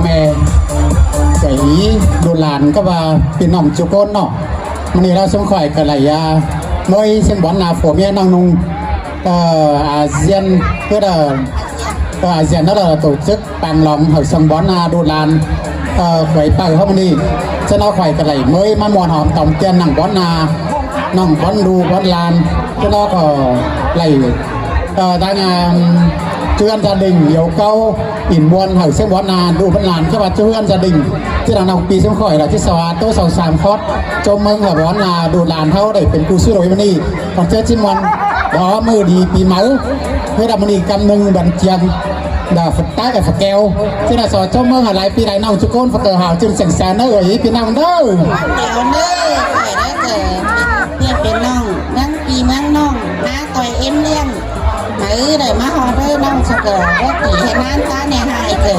แม่ไก่ดูหลานก็ว่าเป็นน้องจุกนเนาะมันนี่เราสมข่อยกันหลายยาน้อยเส้นบอลนาผัวเมียนางนุงอาเซียนเพื่ออาเซียนนั่นเราtổ chức bằng lòng hỏi sân bónดูหลานข่อยไปเขามันนี่จะเอาข่อยกันหลายเมื่อมามวนหอมต่อมเตียนนั่งบอลนานั่งบอลดูบอลลานจะเอาก็ไหลได้งานchưa gia đình nhiều câu ỉn buồn hỏi xem bón là đủ vẫn làm cho bà chưa gia đình chứ là nào pi xem khỏi là chứ sao tôi sầu sàm khót cho mừng là bón là đủ làm thâu đểเป็นกูซื้อรถมันนี่còn chơi chim mòn đóมือดีปีเมาเพื่อมันนี่กำนึงบันเจียงดาฝตากับฝแก้วchứ là sò cho mừng là lạiปีไหนน้องจุกนฝเตอร์หาวจึงแสงแสนเนอปีน้องเด้อเดี๋ยวเด้อใครได้เกิดเนี่ยเป็นน้องนั่งปีนั่งน้องน้าต่อยเอ็มเลี้ยงđể má họ đây đang sờ cờ có tỷ hệ nan ta nè hại kì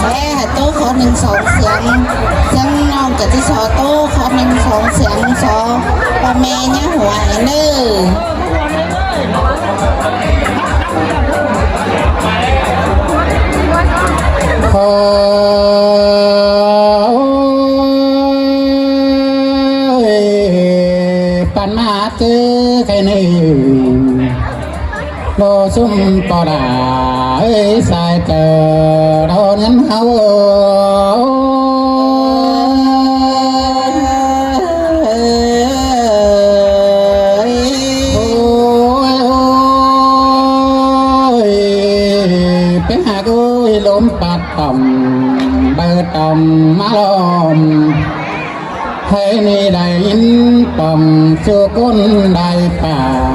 bé hạt tố khó nâng sóng xiềng chân non cả tí sò tố khó nâng sóng xiềng sò bà mẹ nhá hoài nư pan ma tư cái này lo sum bò đà ấy sai cờ đó nhắn hao bé hà ơi lốm bạt tòng bờ tòng má lòm thấy ni đại in tòng chưa côn đại bà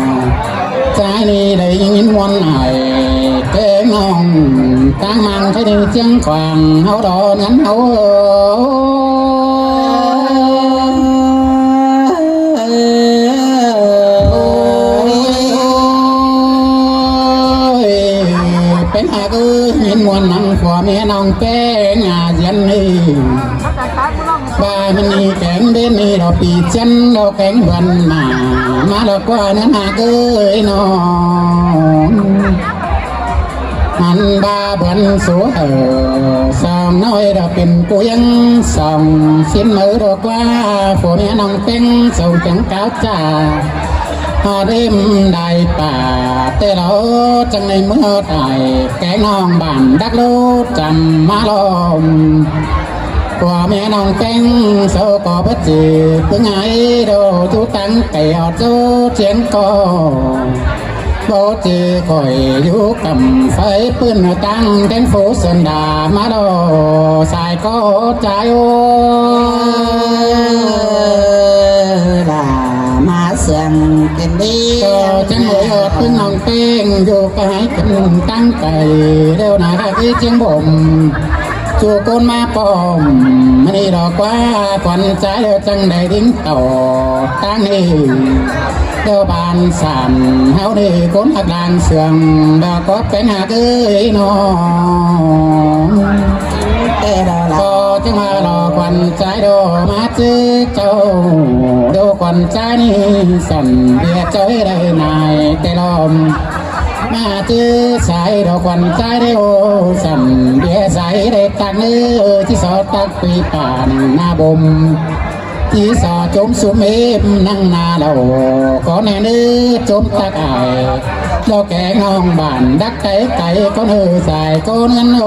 trái đi đây những món này cái ngon tăng mang thấy đi trắng hoàng háo đỏ ngắn háo bé hà cứ những món nắng của mẹ nong bé nhà dân đi ba mình kén bên đi đó bị chân đó kén vần mà đó qua nên hà cứ nó anh ba vần số ở sòng nói đóเป็นกูยังส่องxin mở đó qua của mẹ nong tên sầu trắng cáo trà đêm đại bà tê lỗ chẳng này mưa tài cái non bản đắc lô trầm má lòm của mẹ nong canh sâu có bất gì cứ ngày đồ chú tăng kẹo chú chiến co bố chỉ khỏi du cầm phảiปืนtăng đến phố sơn đà má đồ xài có trái ô là má sườn tiền đi cho chẳng ngồi ởปืนnong canh du cái cần tăng cày đều là cái chiến bồm chùa côn ma pomมันนี่ดอกว่าควันใจจังได้ดิ้งต่อตั้งนี่เดี๋ยวบานสั่นเฮานี่คนหักลานเสื่องดอกก็เป็นหักเอ้ยน้องแต่เราละก็จังมาดอกควันใจดอกมาจื้อเจ้าดอกควันใจนี่สั่นเบียดใจได้นายแต่ลมมาจื้อสายดอกควันใจได้โอสั่นเบียสายได้ตักเนื้อที่สอดตักปีป่านหน้าบมที่สอจมสุมเอมนั่งนาเราก็แน่เนื้อจมตักอายเราแกงองบ้านดักไก่ไก่ก็เนื้อใส่ก็เงินโอ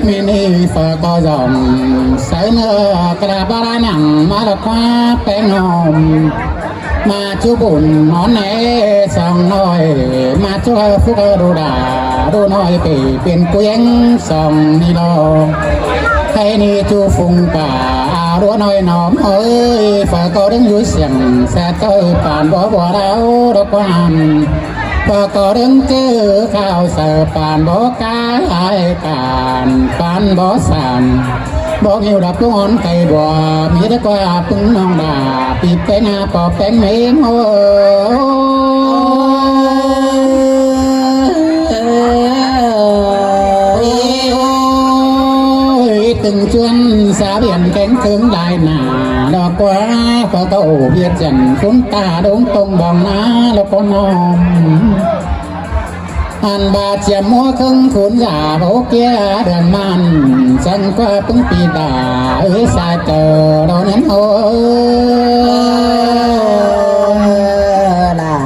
มินิฝากก็ยอมใส่เนื้อกระบาหนังมาละคว้าแป้งหอมมาชูบุญนอนแหนสองน้อยมาช่วยฟุกดูดาดูน้อยปีเป็นกูยังสองนี่รอให้นี่ชูฟุงป่ารัวน้อยหนอมเอ้ยฝากก็ดึงยุ่ยเสียงแซ่เต้ยป่านบ่บ่ดาวดอกความฝากก็ดึงเจอข้าวเสิร์ฟป่านบ่กายการป่านบ่สันบอกหิวดับตุ้งอ่อนไก่บัวมีแต่ก็อาพึ่งน้องดาปีเป็นอาปอบเป็นเมงโอ้ตึงชวนสาเบียนแข็งถึงลายหนาดอกกว่า ก็เต้าเบียดจันคุ้นตาดงตรงบองนาแล้วก็น้อมอันบาดเจ็บมัวครึ่งขุนยาโบเกียเดือนมันสังกว่าปึ้งปีตาสายเจอเรานั้นโอ้ล่ะ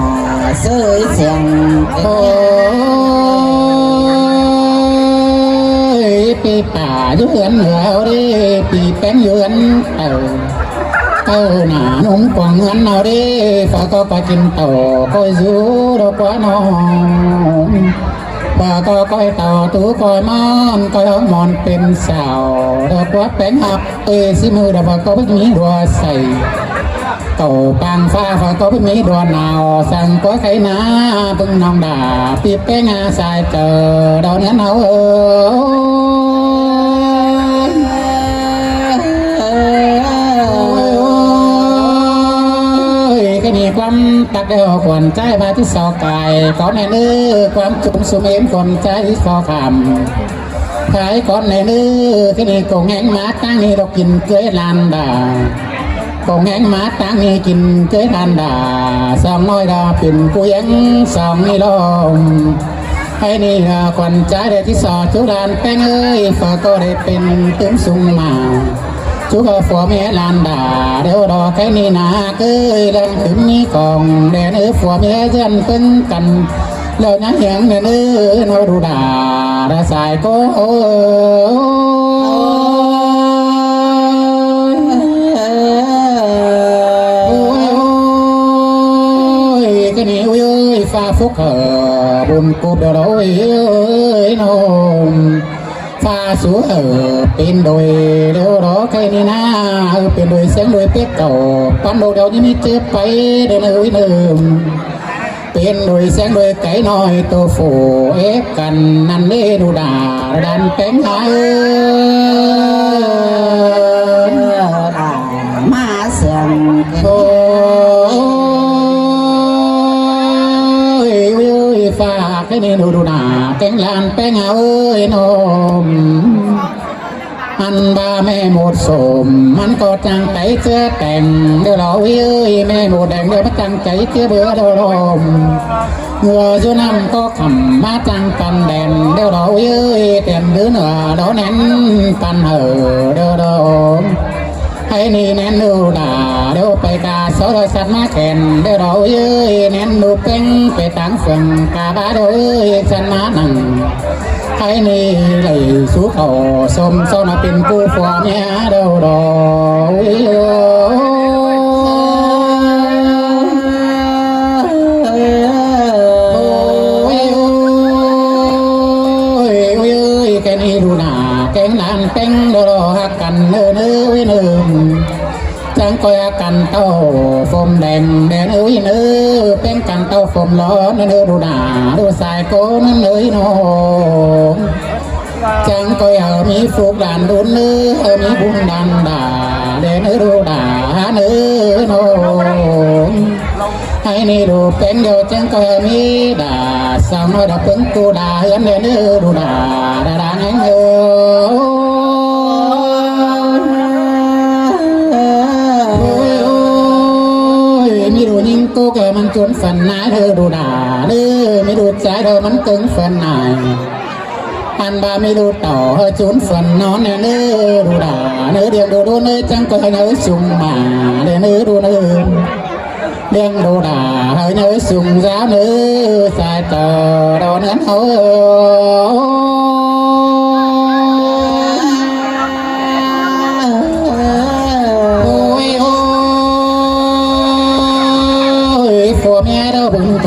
ซื้อเสียงโอ้ปีป่าอยู่เหือนเหลือดิปีแป้งเยือนหนานุ่งกว่างเงินเอาดิฝากก็ไปกินต่อก็อยู่ดอกว่าน้องฝากก็ก้อยต่อตู้ก้อยมันก้อยมอนเป็นสาวดอกว่าแป้งหักสิมือดอกก็ไม่มีรัวใส่เต่าปังฟ้าฝากก็ไม่มีรัวหนาวสั่งก็ไข่นาบึงน้องด่าปีแป้งสายเจอดอกเนี้ยเอามีความตักเดียวขวัญใจมาที่สอกายก่อนในนื้อความจุ่มสุมเอ็มขวัญใจที่สอคำขายก่อนในนื้อที่นี่กงแหงมาตั้งนี่เรากินเกยลานดากงแหงมาตั้งนี่กินเกยลานดาสองน้อยดาเป็นกูยังสองนี่ลมให้นี่ขวัญใจได้ที่สอจุฬานแป้งเอ้ยฝากก็ได้เป็นตึ้มสุงมาchú có phò mẹ lan đà đều đò cái ni nà cứ đang đứng ni còn để nữ phò mẹ dân phân cần lời nhắn nhắn để nữ nó đủ đà đã xài có cái này ôi ơi pha phúc hở buồn cụp đồ đâu ơi nôm pha xuống ở bên đồi đâu đó cây ni na ở bên đồi sáng đồi pết cầu pan đồ đâu như mi chớp bay để nơi nườm bên đồi sáng đồi cái nồi tô phủ ép cần năn lê đủ đà đàn cánh hai má sườn pha cái này đủ đà cánh lan cánh ơi nôm anh ba mẹ một sổm anh có trang cháy chưa cảnh đưa đó ơi mẹ một đèn đưa bắt trang cháy chưa bữa đâu nôm ngừa vô năm có khẩm má trang cần đèn đưa đó ơi tiền đứa nữa đó nén cần hở đưa đó hay ni nén đủ đà đâuไปกาโซโรสัตมาแข่นเด้อเราเอ้ยแน่นดูเป็งไปตั้งฝั่งกาบาเด้อเอ้ยฉันมานั่งให้นี่ไหลสู้เขาสมเศร้าน่ะเป็นกูฝัวเมียเด้อดอกแกนี่ดูหน้าแกงลานเป็งเด้อหักกันเนื้อจังก้อยกันเต้าฟมแดงแดงเอ้ยเนื้อเป็นกันเต้าฟมร้อนเนื้อดูหนาดูสายโกนั่นเลยน้องจังก้อยมีฟูกด่านดูเนื้อมีบุญดันด่าแดงเนื้อดูด่าเนื้อน้องให้นี่ดูเป็นเดียวจังก้อยมีด่าสาวน้อยดอกเพิ่งกูด่าเฮือนเนื้อดูด่าด่าแหงมีดูยิ่งกูแกมันจนฝันนายเธอดูด่าเด้อไม่ดูใจเธอมันตึงฝันนายอันบาไม่ดูต่อเธอจนฝันนอนเนื้อดูด่าเนื้อเดียงดูเนื้อจังก็ให้เนื้อสุ่มมาเนื้อดูเนื้อเดียงดูด่าให้เนื้อสุ่มจ้าเนื้อสายต่อดอเนื้อเขา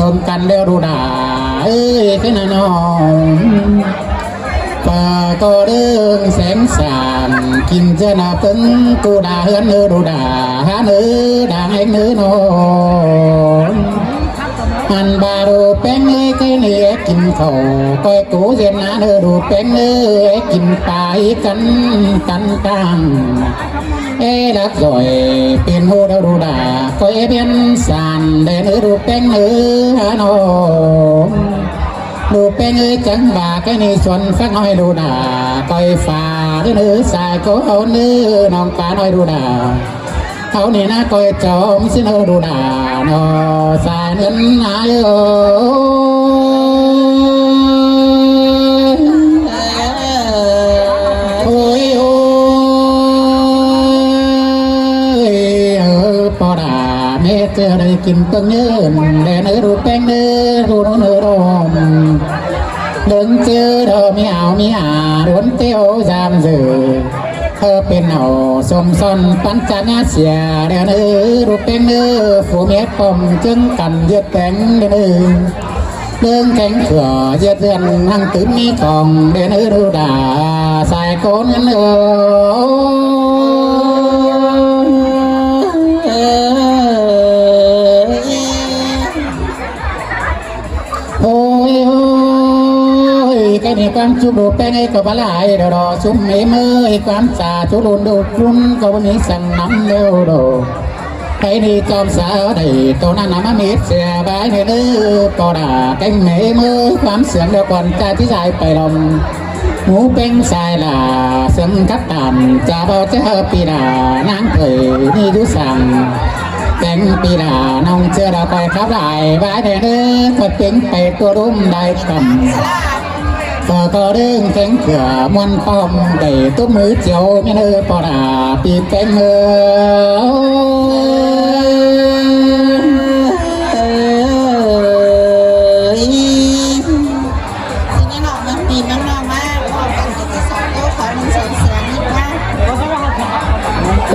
ทมกันเดียวดูด่าเอ้ยขึ้นน้องป่าก็เรื่องแสงสารกินเจ้าหน้าตึงกูด่าเฮือนเนื้อดูด่าหาเนื้อด่าให้เนื้อน้องอันบาดูแป้งเอ้ยก็เนื้อกินเขาก้อยกูเย็นนะเนื้อดูแป้งเอ้ยกินตายกันตังรักจ่อยเป็นหูเราดูด่าก็เบี้ยนสันเดินดูเป็นเนื้อน้องดูเป็นเอ้ยจังบ่าแค่นี้ส่วนฟักน้อยดูด่าก็ฝ่าเนื้อสายก็เอาเนื้อน้องปลาน้อยดูด่า เขานี่นะก็จอมสินดูดานอสายเงินนายโอ้ยโอ้ยปอดาเมเจอได้กินเปิ้งเนื้อแดนรูแป้งเนื้อรูเนื้อรมเดินเจอเธอมีเอามีร้วนเตี้ยวจามเสือเธอเป็นเอาสมซอนปัญจนาเสียเดือนรูปเป็นฝูเมียปมจึงกันเยืดแข็งเดือนเดินแข็งเขื่อเยืดเดือนนั่งตื้นมีกองเดือนรูดาใส่โกนเงินโอ้ยcái này quan chú đồ bên ấy có bá lại đồ đồ xuống mấy mới quan xà chú đồn đồ run có mấy sẵn nắm nêu đồ cái này trong xã ở đây tôi đang nắm mít xe bái này nữ có đà canh mấy mới quan sướng đều còn trai tí dài phải lòng ngũ bên sai là sướng cắt tàn cha bao chế hợp bì đà nắng cười đi chú sàng cánh bì đà nông chưa đã quay khắp lại bái này nữ thật tính phải tôi đúng đại cầmก็เรื่องแข็งเขื่อมวนป้อมได้ตุ้มมือเจียวไม่เนื้อปอดาปีแข็งทีนี้น้องมันปีน้องมากพ่อกันจะสอนโต๊ะขอมันเสียงนิดว่า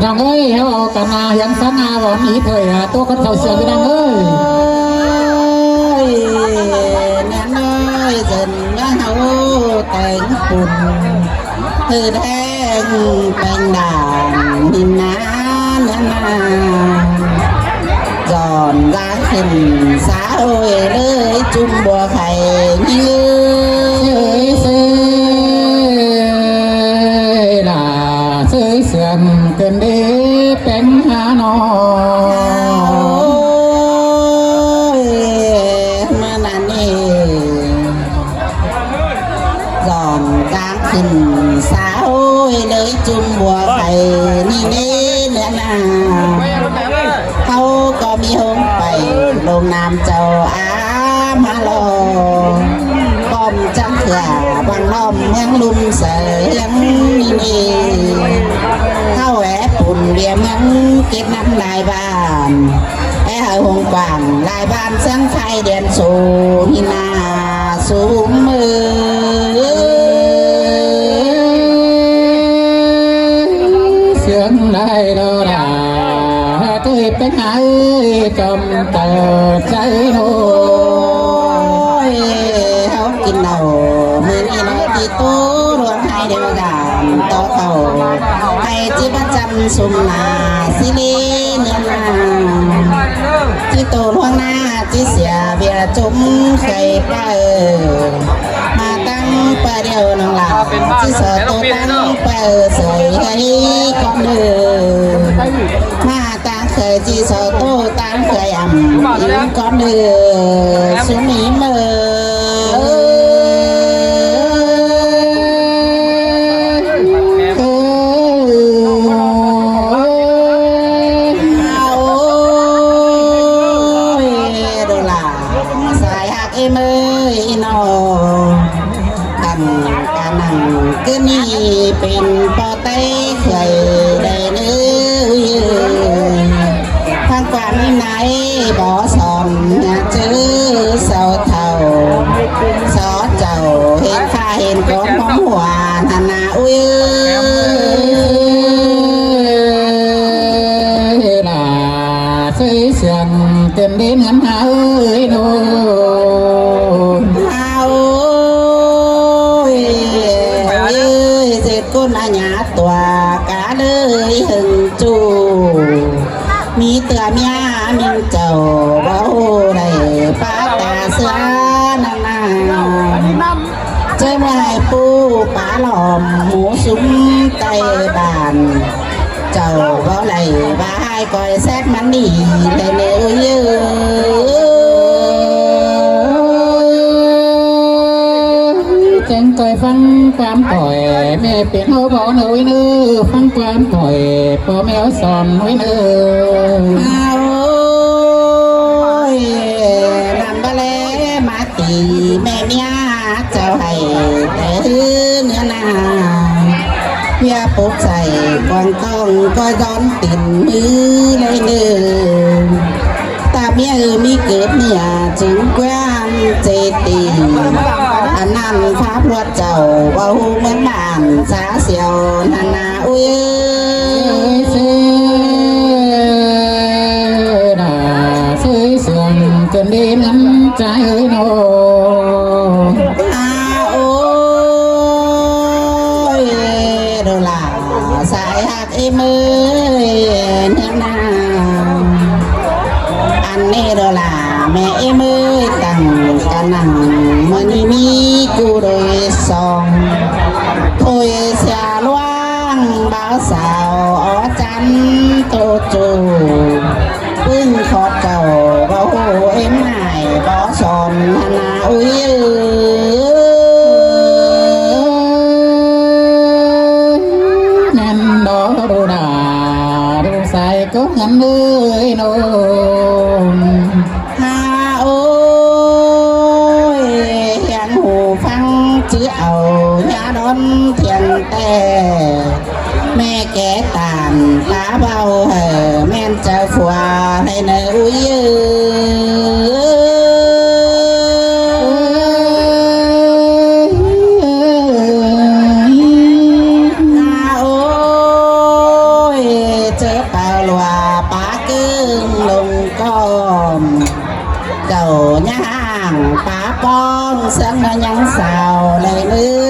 น้องเอ้ยเขาเอากันนายังฟังอาวันนี้เถอะตัวคนเท่าเสือกันดังเอ้ยนั่นเลยจนว่าเขาแต่งปุ่นคือแทงเป็นด่านหินน้ำนั่นนาจอนร้างขึ้นสาวเลยจุ่มบัวไข่ยืดเสือล่ะเสือเสื่อมเกินเด้เป็นหานอขึ้นสาวเลยจุ่มบัวไข่นี่เน่เนื้อนาเขาก็มีหงไปลงน้ำเจ้าอามาลอป้อมจังเถื่อบางล้อมเมืองลุ่มเสือยังนี่เข้าแหวปุ่นเบียเมืองเก็บน้ำลายบ้านแอ้หงกว่างลายบ้านเสียงไทยเด่นสูงหินาสูงมือเสียงได้ดอดาเธอเป็นไงกำเติดใจโน้ยเขากินเหล้ามือนี่น้อยที่ตู้รวมให้เดียวกันต่อเขาให้ที่ประจำสุมนาสิลีเนื้อนาที่โตล่วงหน้าที่เสียเบียจุ้มเคยไปมาตั้งประเดียวน้องหลาที่สอตัวตั้งเปิดสวยให้ก่อนเดิมมาตั้งเคยที่สอตัวตั้งเคยอ่ำยิ้มก่อนเดิมสุนีเมื่ก็นี่เป็นปอเต้เคยได้เนื้อทางความไหนบ่อสอนเจอเสาเท่าสอเจ้าเห็นข้าเห็นก้อนมองหัวนานาอุ้ยล่ะเสียเสียงเต็มดินหันหาเอ้ยโนก้นอาญาตัวกาเลยหึงจูมีเตือเมียมิงเจ้าเบาได้ป้าตาเสือนานาเจ้าไม่ให้ปูป้าหลอมหมูซุ้มไตบานเจ้าเบาไหลบ้าให้ก้อยแซกมันดีเลยเนื้อเยอะแจ้งก้อยฟัง ความปล่อยแม่เป็นเฮาบ่เนยเนื้อฟังความปล่อยพ่อแม่สอนไว้เนื้อ โอ้ยนำบะเลมาตีแม่เมียเจ้าให้แต่เนื้อนาเพียปุกใส่กวางต้องก็ย้อนติ่นมือเลยเนื้อตาเมียมีเกิดเนี่ยจึงความเจตีอันนั้นพระพรวดเจ้าเบาเหมือนบ้านสาเสียวนานาอุ้ย เสืองจนดีน้ำใจเอ้ยโน โอ้ยโดลาสายหักไอ้มือเนี่ยนาอันนี้โดลาแม่ไอ้มือตั้งกันนั่งมันมีกูโดยสองถอยเสียล่วงบ่าวสาวอ๋อจันโตจูพึ่งขอเจ้าบ่โหเอ็มหายบ่สอนนาอุ้ย นั่นดอกดูดาดูใส่ก็เงินเลยโน ฮาโอ้ยเฮียงหูฟังจื้อเอายาดอนเทียนแต่แม่แก่ตามตาเบาแม่นจะฝัวให้เนยอุ้ยฮาโอ้ยเจอเปล่าลัวปากึ่งลงก้อม เจ้าย่างป่าป้องเสียงมันยังสาวเลยมือ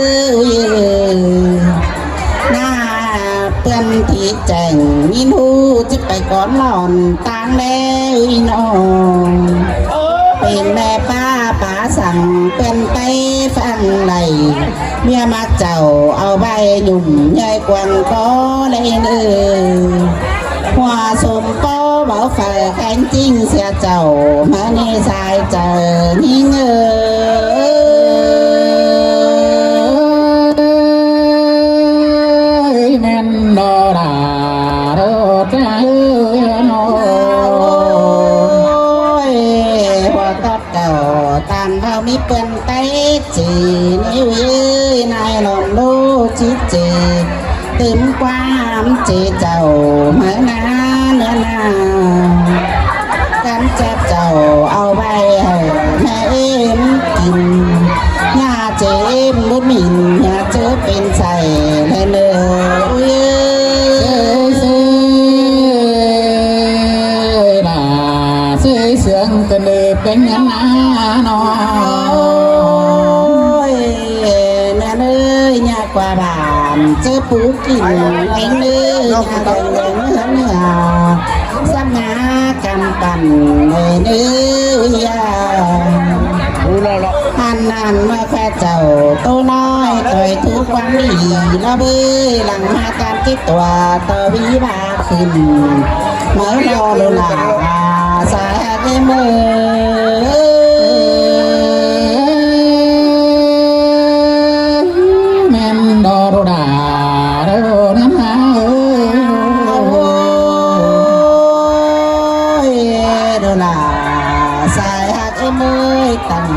หน้าเพื่อนที่แจ้งยินหูจะไปก่อนหล่อนต่างแล้วน้องเป็นแม่ป้าป๋าสั่งเป็นไปฟังไหลเมียมาเจ้าเอาใบหยุ่มใหญ่กวางก็เลยหัวสมป้อเบาไฟแข็งจริงเสียเจ้ามาในสายเจอนี่เงยแม่นดอดาโดดใจเอ้ยโน หัวตัดเก่าตามเฮามีเปิ้นไตจีนิ้วเอ้ยนายหลอนลูจิตจีตึมความเจเจ้าเมื่อนาเนื้อนากันจับเจ้าเอาไปให้แม่เอ็มกินย่าเจมบุญมินย่าเจอเป็นใส่เลยเนย เสือลาเสือเสืองกันเลยเป็นเงินนาโน โอ้ยแม่เอ้ยยากกว่าบ้านเจอปูกินเองเอ้ยยากเดินเนื้อสมากำปั่นเลยเอ้ยหันนันมาแค่เจ้าตัวน้อยต่อยทุกวันดีละเบ้ยหลังมาการคิดตัวต่อวิบากขึ้นเมื่อรอลุลาสายเกมือ แม่นดอโรดาโรน้ำหาเอ้ย โอ้ยโดลาสายหักเอ็มเอ้ยตั้ง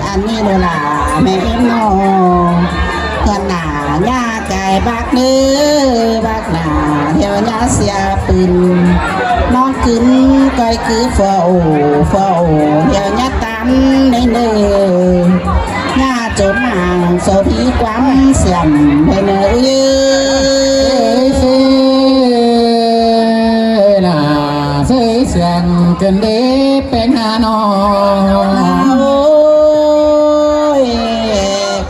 อันนี้โดลาแม่เอ็มน้องเพื่อนหน้าย่าไก่บักเนื้อบักหน้าเที่ยวย่าเสียปืนน้องขึ้นก้อยคือฟ้าโอ้เที่ยวย่าตันในเนื้อย่าจมห่างโซพีความเสียมในเนื้อ เสือลาเสือเสืองกันเดเป็นหานอ โอ้ย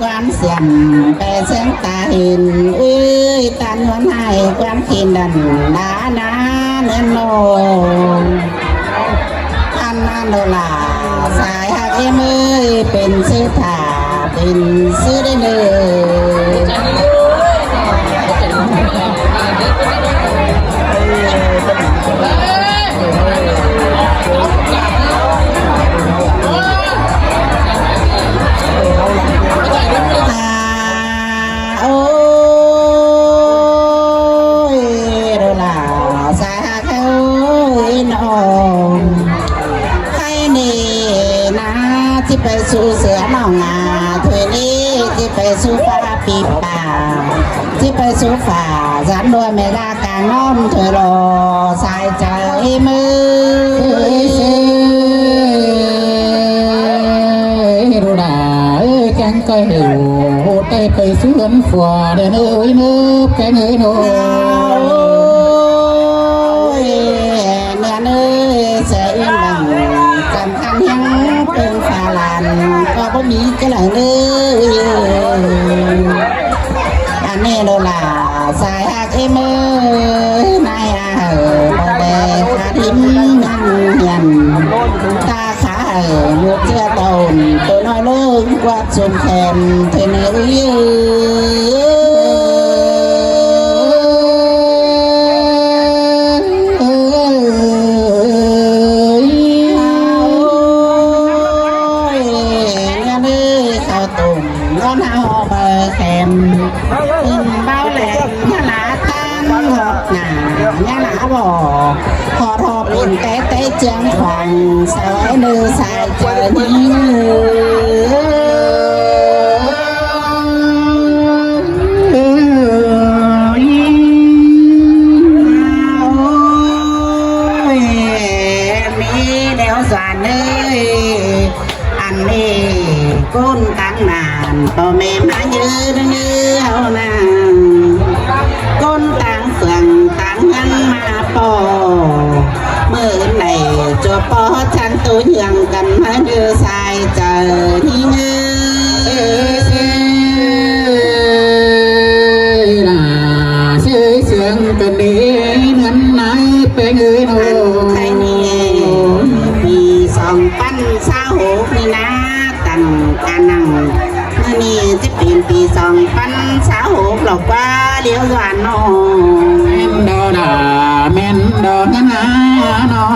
ความเสียมแปรเสียงตาเห็นเอ้ยตันวันให้ความคิดดันนาเนินโนอันนั้นโดลาสายหักเอ็มเอ้ยเป็นซื้อถาเป็นซื้อได้เลย ห ที่ไปสู่เสือหนองงาเธอนี้ที่ไปสู่ฟ้าปีป่าที่ไปสู่ฝ่าสันด้วยไม่ลาการน้อมเธอรอสายใจมือรู้ด่าแกงก็หิวได้ไปสวนฝัวเดินเนื้อแกงเนื้อเนื้อเนื้อเสียอิ่มบังจำคันยังเป็นฝาลานก็บ่มีก็หลังเนื้ออันนี้โดล่าสายหักมือนายบ่ได้ขาทิมนั่งเหียนตาขาลูกเจ้าตนตัวน้อยลูกกวาดสมแขนเทเนพอทอเป็นแต่เจียงขวางสายเนื้อสายเจอนี้มีเดี๋ยวสานเลยอันนี้ก้นตั้งนานพ่อแม่มายืนเนื้อเอานางก้นตั้งเฟืองตั้งเงินมาปอเมื่อไหนจะปอฉันตัวยังกันมาเดือสายเจอที่เนื้อเสียงกันดีนั้นไหนเป็นเงินโอ้ใครนี่ปี2026นี่นะตั้งการนั่งนี่จะเป็นปี2026หรอกว่าเลี้ยวหวานน้องแม่นดอดาแม่นดอนานาน้อ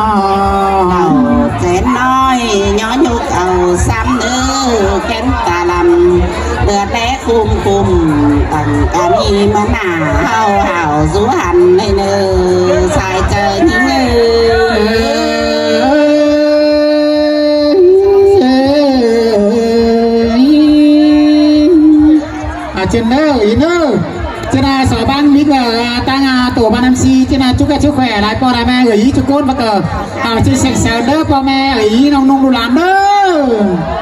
เอาแสนน้อยย้อนยุกเอาซ้ำเนื้อแก้มตาลำเลือดแดงคุมตั้งการมีมาหนาเฮาสู้หันในเนื้อสายเจอนี่เนื้อเจนเนอร์อีเนอร์เจนาสอบังมิกว่าตั้งตัวบ้านน้ำซีเจนาจุกจุกแขวไรปอไรแม่เอ๋ยจุกโกนมาเกิดชื่อเซ็กเซลเดอร์ปอแม่เอ๋ยน้องนุ่งดูหลานเด้อ